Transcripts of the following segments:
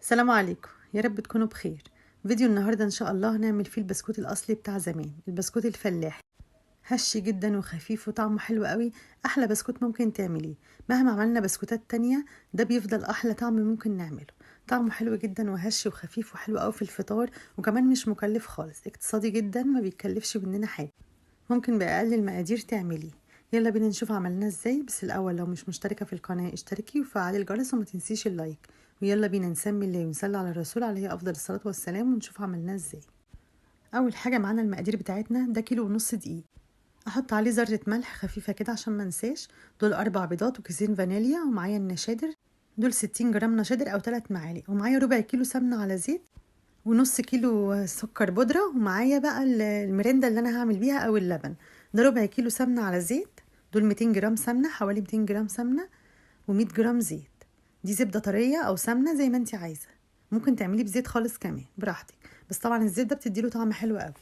السلام عليكم، يا رب تكونوا بخير. فيديو النهارده ان شاء الله هنعمل فيه البسكوت الاصلي بتاع زمان، البسكوت الفلاحي. هش جدا وخفيف وطعمه حلو قوي. احلى بسكوت ممكن تعمليه. مهما عملنا بسكوتات تانية ده بيفضل احلى طعم ممكن نعمله. طعمه حلو جدا وهش وخفيف وحلو قوي في الفطار، وكمان مش مكلف خالص، اقتصادي جدا، ما بيتكلفش مننا حاجه. ممكن بأقل المقادير تعمليه. يلا بينا نشوف عملناه ازاي. بس الاول لو مش مشتركه في القناه اشتركي وفعلي الجرس وما تنسيش اللايك. ويلا بينا نسمي الله ونصلي على الرسول عليه افضل الصلاه والسلام ونشوف عملناه ازاي. اول حاجه معانا المقادير بتاعتنا، ده كيلو ونص دقيق. احط عليه ذره ملح خفيفه كده عشان ما انساش. دول 4 بيضات وكيسين فانيليا، ومعايا النشادر. دول 60 جرام نشادر او 3 معالق، ومعايا ربع كيلو سمنه على زيت، ونص كيلو سكر بودرة، ومعايا بقى المرندة اللي انا هعمل بيها او اللبن. ده ربع كيلو سمنة على زيت. دول 200 جرام سمنة، حوالي 200 جرام سمنة، و100 جرام زيت. دي زبدة طرية او سمنة زي ما انت عايزة. ممكن تعملي بزيت خالص كمان براحتك، بس طبعا الزيت ده بتديله طعم حلو قوي.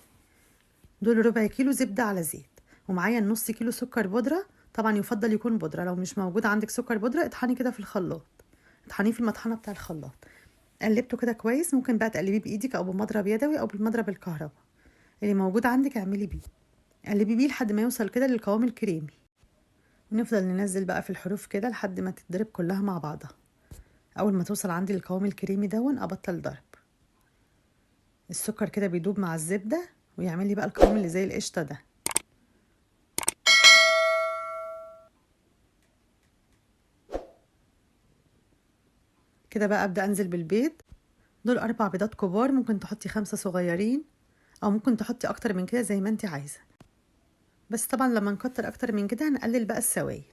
دول ربع كيلو زبدة على زيت. ومعايا النص كيلو سكر بودرة. طبعا يفضل يكون بودرة، لو مش موجود عندك سكر بودرة اطحني كده في الخلاط. اطحنيه في المطحنة بتاع الخلاط. قلبته كده كويس. ممكن بقى تقلبيه بايدك او بمضرب يدوي او بالمضرب الكهرباء اللي موجود عندك، اعملي بيه. قلبي بيه لحد ما يوصل كده للقوام الكريمي. ونفضل ننزل بقى في الحروف كده لحد ما تتضرب كلها مع بعضها. اول ما توصل عندي للقوام الكريمي دون ابطل ضرب. السكر كده بيدوب مع الزبده ويعمل لي بقى القوام اللي زي القشطه ده. كده بقى ابدا انزل بالبيض. دول 4 بيضات كبار، ممكن تحطي 5 صغيرين او ممكن تحطي اكتر من كده زي ما انت عايزه. بس طبعا لما نكتر اكتر من كده هنقلل بقى السوائل،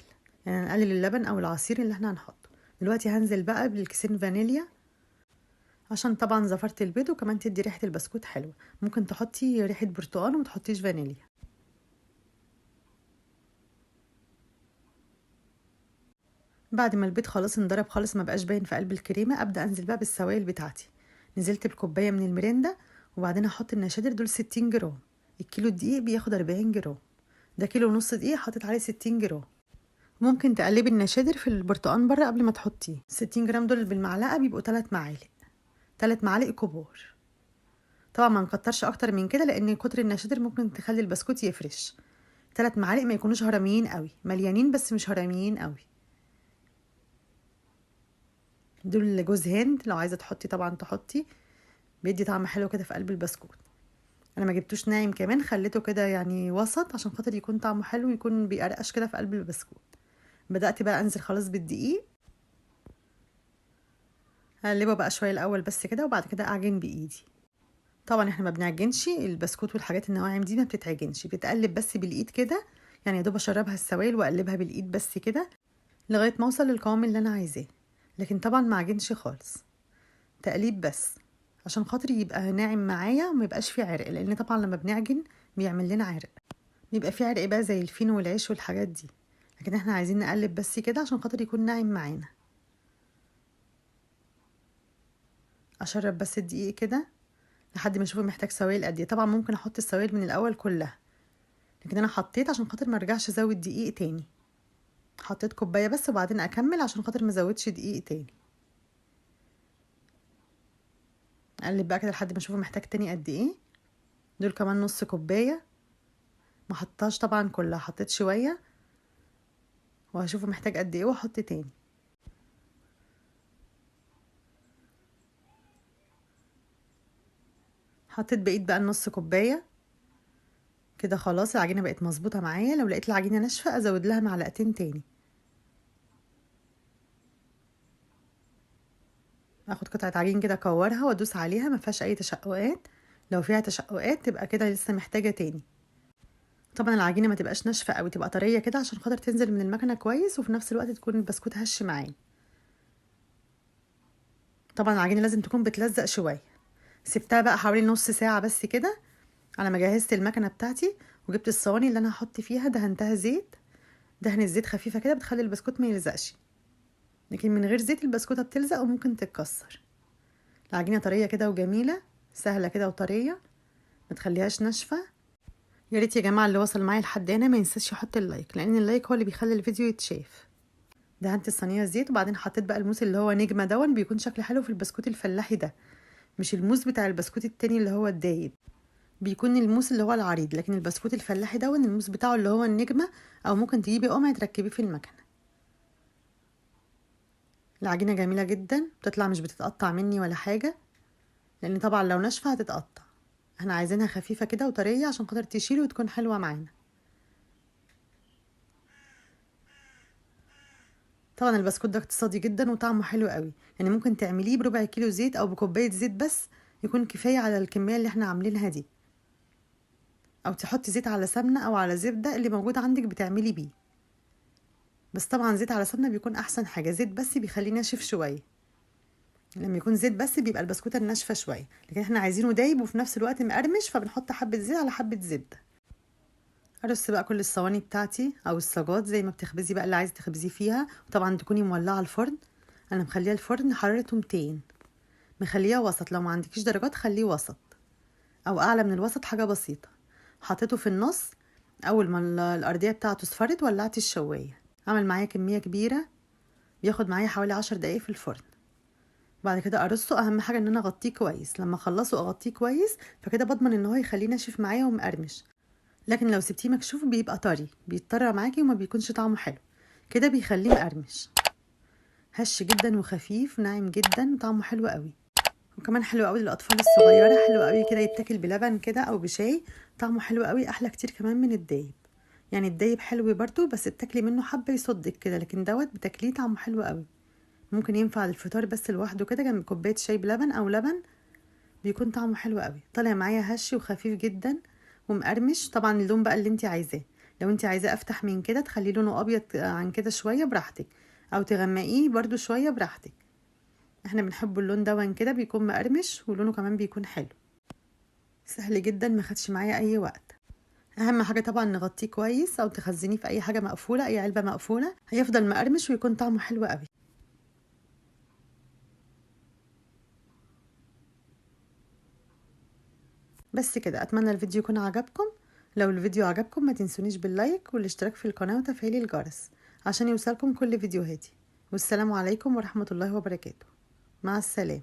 يعني هنقلل اللبن او العصير اللي احنا هنحطه. دلوقتي هنزل بقى بالكيسين فانيليا عشان طبعا زفرة البيض، وكمان تدي ريحة البسكوت حلوة. ممكن تحطي ريحة برتقال وما تحطيش فانيليا. بعد ما البيض خلاص انضرب خالص ما بقاش باين في قلب الكريمة، ابدا انزل بقى بالسوائل بتاعتي. نزلت بكوباية من المريندا، وبعدين هحط النشادر. دول 60 جرام. الكيلو الدقيق بياخد 40 جرام. ده كيلو ونص دقيق حطيت عليه 60 جرام. ممكن تقلبي النشادر في البرتقان بره قبل ما تحطيه. 60 جرام دول بالمعلقة بيبقوا 3 معالق. 3 معالق كبار. طبعا ما نكترش اكتر من كده لان كتر النشادر ممكن تخلي البسكوت يفرش. 3 معالق ما يكونوش هرميين قوي، مليانين بس مش هرميين قوي. دول جوز هند، لو عايزه تحطي طبعا تحطي، بيدي طعم حلو كده في قلب البسكوت. انا ما جبتوش ناعم كمان، خليته كده يعني وسط عشان خاطر يكون طعمه حلو ويكون بيقرقش كده في قلب البسكوت. بدأت بقى انزل خلاص بالدقيق. هقلبه بقى شويه الاول بس كده، وبعد كده اعجن بايدي. طبعا احنا ما بنعجنش البسكوت والحاجات النواعم دي، ما بتتعجنش، بتقلب بس بالايد كده. يعني يا دوب اشربها السوائل واقلبها بالايد بس كده لغايه ما اوصل للقوام اللي انا عايزاه. لكن طبعا ما عجنش خالص، تقليب بس عشان خاطر يبقى ناعم معايا وما يبقاش فيه عرق، لان طبعا لما بنعجن بيعمل لنا عرق، بيبقى فيه عرق بقى زي الفين والعيش والحاجات دي. لكن احنا عايزين نقلب بس كده عشان خاطر يكون ناعم معانا. اشرب بس الدقيق كده لحد ما اشوفه محتاج سوائل قد ايه. طبعا ممكن احط السوائل من الاول كلها، لكن انا حطيت عشان خاطر ما ارجعش ازود دقيق تاني. حطيت كوبايه بس وبعدين اكمل عشان خاطر ما ازودش دقيق تاني. اقلب بقى كده لحد ما اشوفه محتاج تاني قد ايه. دول كمان نص كوبايه. ما حطيتهاش طبعا كلها، حطيت شويه وهشوفه محتاج قد ايه واحط تاني. حطيت بقيت بقى النص كوبايه كده. خلاص العجينه بقت مظبوطه معايا. لو لقيت العجينه ناشفه ازود لها معلقتين تاني. اخد قطعه عجين كده اكورها وادوس عليها، ما فيهاش اي تشققات. لو فيها تشققات تبقى كده لسه محتاجه تاني. طبعا العجينه ما تبقاش ناشفه قوي، تبقى طريه كده عشان خاطر تنزل من المكنه كويس، وفي نفس الوقت تكون البسكوت هش معايا. طبعا العجينه لازم تكون بتلزق شويه. سبتها بقى حوالي نص ساعه بس كده على ما جهزت المكنه بتاعتي، وجبت الصواني اللي انا هحط فيها دهنتها زيت. دهن الزيت خفيفه كده بتخلي البسكوت ما يلزقش، لكن من غير زيت البسكوته بتلزق وممكن تتكسر. العجينه طريه كده وجميله، سهله كده وطريه، ما تخليهاش ناشفه. يا ريت يا جماعه اللي وصل معايا لحد هنا ما ينساش يحط اللايك، لان اللايك هو اللي بيخلي الفيديو يتشاف. دهنت الصينيه زيت وبعدين حطيت بقى الموس اللي هو نجمه دون، بيكون شكله حلو في البسكوت الفلاحي ده، مش الموس بتاع البسكوت التاني اللي هو الدايب، بيكون الموس اللي هو العريض. لكن البسكوت الفلاحي دون الموس بتاعه اللي هو النجمه، او ممكن تجيبي قمع تركبيه في المكنه. العجينه جميله جدا، بتطلع مش بتتقطع مني ولا حاجه، لان طبعا لو ناشفه هتتقطع. احنا عايزينها خفيفه كده وطريه عشان خاطر تشيل وتكون حلوه معانا. طبعا البسكوت ده اقتصادي جدا وطعمه حلو قوي، يعني ممكن تعمليه بربع كيلو زيت او بكوبايه زيت بس، يكون كفايه على الكميه اللي احنا عاملينها دي، او تحطي زيت على سمنه او على زبده اللي موجود عندك بتعملي بيه. بس طبعا زيت على سمنه بيكون احسن حاجه، زيت بس بيخليه ناشف شويه. لما يكون زيت بس بيبقى البسكوته ناشفه شويه، لكن احنا عايزينه دايب وفي نفس الوقت مقرمش، فبنحط حبه زيت على حبه زبده. ارص بقى كل الصواني بتاعتي او الصاجات زي ما بتخبزي بقى اللي عايزه تخبزيه فيها، وطبعا تكوني مولعه الفرن. انا مخليه الفرن حرارته 200، مخليه وسط، لو ما عندكيش درجات خليه وسط او اعلى من الوسط حاجه بسيطه. حطيته في النص، اول ما الارضيه بتاعته اصفرت ولعت الشوايه. عمل معايا كميه كبيره، بياخد معايا حوالي 10 دقايق في الفرن. بعد كده ارصه، اهم حاجه ان انا اغطيه كويس، لما اخلصه اغطيه كويس، فكده بضمن ان هو يخليه ناشف معايا ومقرمش. لكن لو سبتيه مكشوف بيبقى طري، بيتطرى معاكي وما بيكونش طعمه حلو، كده بيخليه مقرمش. هش جدا وخفيف ناعم جدا وطعمه حلو قوي، وكمان حلو قوي للاطفال الصغيره، حلو قوي كده يتاكل بلبن كده او بشاي. طعمه حلو قوي، احلى كتير كمان من الدايب. يعني الدايب حلو برضو بس بتاكلي منه حبه يصدك كده، لكن دوت بتاكليه طعمه حلو قوي. ممكن ينفع للفطار بس لوحده كده جنب كوبايه شاي بلبن او لبن، بيكون طعمه حلو قوي. طالع معايا هش وخفيف جدا ومقرمش. طبعا اللون بقى اللي انت عايزاه، لو انت عايزاه افتح من كده تخليه لونه ابيض عن كده شويه براحتك، او تغمقيه برضو شويه براحتك. احنا بنحب اللون دون كده، بيكون مقرمش ولونه كمان بيكون حلو. سهل جدا، ما خدش معايا اي وقت. اهم حاجه طبعا نغطيه كويس او تخزنيه في اي حاجه مقفوله، اي علبه مقفوله، هيفضل مقرمش ويكون طعمه حلو قوي. بس كده، اتمنى الفيديو يكون عجبكم. لو الفيديو عجبكم ما تنسونيش باللايك والاشتراك في القناه وتفعيل الجرس عشان يوصلكم كل فيديوهاتي. والسلام عليكم ورحمه الله وبركاته. مع السلامه.